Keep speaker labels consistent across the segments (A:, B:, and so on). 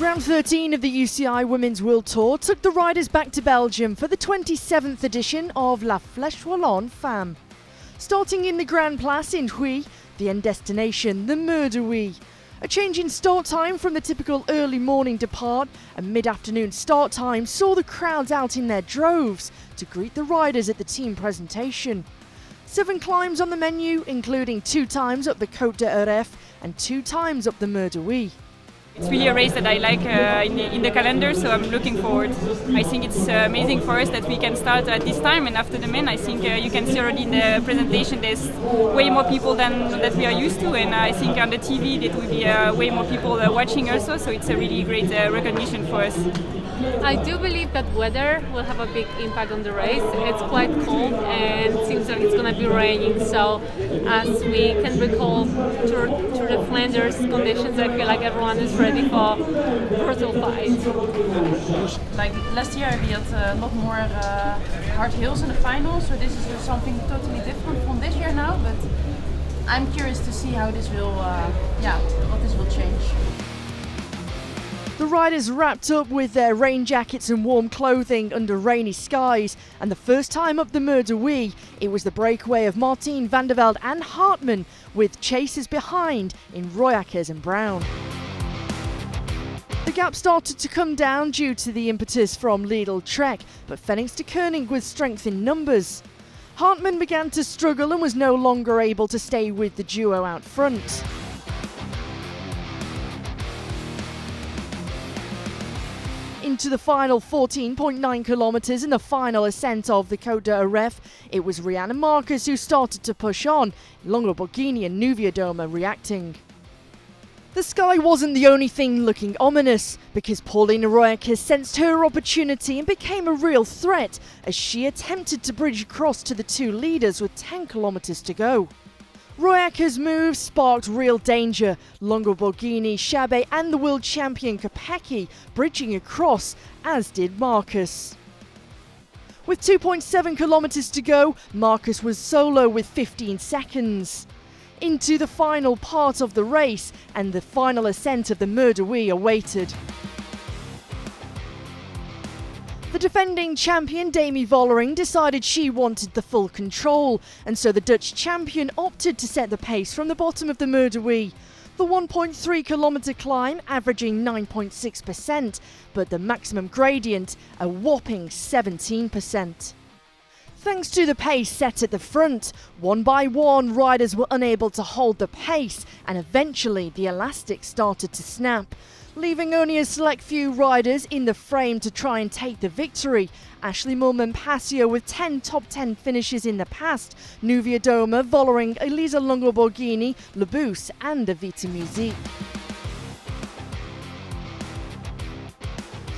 A: Round 13 of the UCI Women's World Tour took the riders back to Belgium for the 27th edition of La Flèche Wallonne Femmes. Starting in the Grand Place in Huy, the end destination, the Mur de Huy. A change in start time from the typical early morning depart and mid-afternoon start time saw the crowds out in their droves to greet the riders at the team presentation. 7 climbs on the menu, including 2 times up the Côte d'Aref and 2 times up the Mur de Huy.
B: It's really a race that I like in the calendar, so I'm looking forward. I think it's amazing for us that we can start at this time, and after the men, I think you can see already in the presentation there's way more people than that we are used to, and I think on the TV there will be way more people watching also, so it's a really great recognition for us.
C: I do believe that weather will have a big impact on the race. It's quite cold and it seems like it's going to be raining. So as we can recall Tour de Flanders conditions, I feel like everyone is ready for brutal fight.
D: Like last year we had a lot more hard hills in the final, so this is something totally different from this year now, but I'm curious to see how this will, what this will change.
A: The riders wrapped up with their rain jackets and warm clothing under rainy skies, and the first time up the Mur de Huy, it was the breakaway of Martijn van der Velde and Hartmann, with chasers behind in Royakkers and Brown. The gap started to come down due to the impetus from Lidl Trek, but thanks to Koenig with strength in numbers. Hartmann began to struggle and was no longer able to stay with the duo out front. Into the final 14.9 kilometres in the final ascent of the Côte d'Aref, it was Rianne and Marcus who started to push on, Longo Borghini and Nuvia Doma reacting. The sky wasn't the only thing looking ominous, because Paulina Royakkers sensed her opportunity and became a real threat as she attempted to bridge across to the 2 leaders with 10 kilometres to go. Royakkers' moves sparked real danger, Longo Borghini, Chabet and the world champion Kopecky bridging across, as did Marcus. With 2.7 kilometres to go, Marcus was solo with 15 seconds. Into the final part of the race, and the final ascent of the Mur de Huy awaited. The defending champion Demi Vollering decided she wanted the full control, and so the Dutch champion opted to set the pace from the bottom of the Mur de Huy. The 1.3 kilometre climb averaging 9.6%, but the maximum gradient a whopping 17%. Thanks to the pace set at the front, one by one riders were unable to hold the pace, and eventually the elastic started to snap, leaving only a select few riders in the frame to try and take the victory. Ashley Mulman Passio with 10 top 10 finishes in the past, Nuvia Doma, Vollering, Elisa Longo Borghini, Labous and Avita Musique.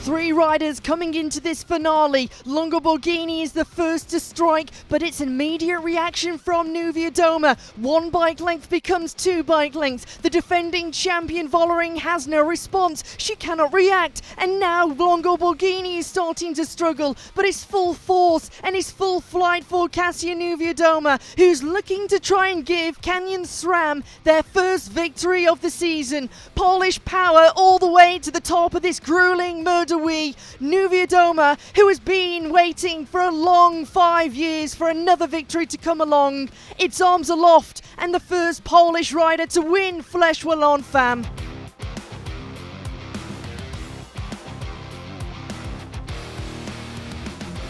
A: 3 riders coming into this finale. Longo Borghini is the first to strike, but it's an immediate reaction from Nuvia Doma. 1 bike length becomes 2 bike lengths. The defending champion Vollering has no response. She cannot react. And now Longo Borghini is starting to struggle, but it's full force and it's full flight for Kasia Nuvia Doma, who's looking to try and give Canyon SRAM their first victory of the season. Polish power all the way to the top of this grueling Mur de Huy. Nuvia Doma, who has been waiting for a long 5 years for another victory to come along. It's arms aloft and the first Polish rider to win Flèche Wallonne Femmes.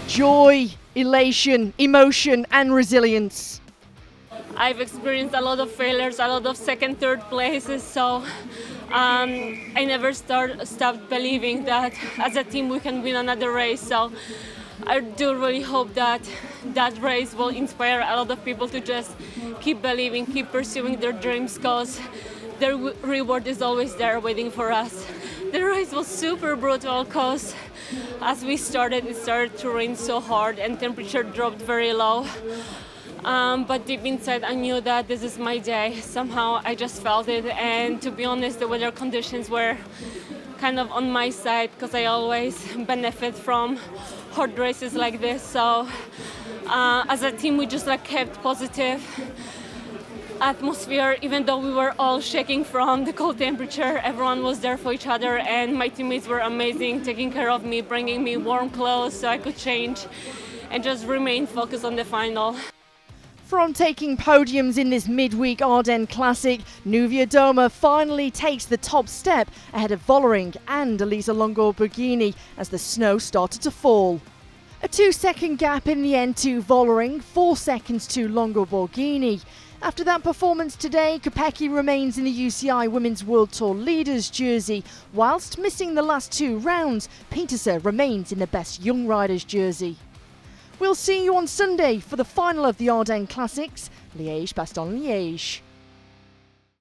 A: Joy, elation, emotion and resilience.
C: I've experienced a lot of failures, a lot of second, third places, so I never stopped believing that as a team we can win another race. So I do really hope that that race will inspire a lot of people to just keep believing, keep pursuing their dreams, because their reward is always there waiting for us. The race was super brutal because as we started, it started to rain so hard and temperature dropped very low. But deep inside I knew that this is my day. Somehow I just felt it, and to be honest the weather conditions were kind of on my side because I always benefit from hot races like this. So as a team we just kept positive, atmosphere. Even though we were all shaking from the cold temperature, everyone was there for each other, and my teammates were amazing, taking care of me, bringing me warm clothes so I could change and just remain focused on the final.
A: From taking podiums in this midweek Ardennes Classic, Nuvia Doma finally takes the top step ahead of Vollering and Elisa Longo-Borghini as the snow started to fall. A 2-second gap in the end to Vollering, 4 seconds to Longo-Borghini. After that performance today, Kopecky remains in the UCI Women's World Tour Leaders jersey. Whilst missing the last 2 rounds, Petersen remains in the Best Young Riders jersey. We'll see you on Sunday for the final of the Ardennes Classics, Liège-Bastogne-Liège.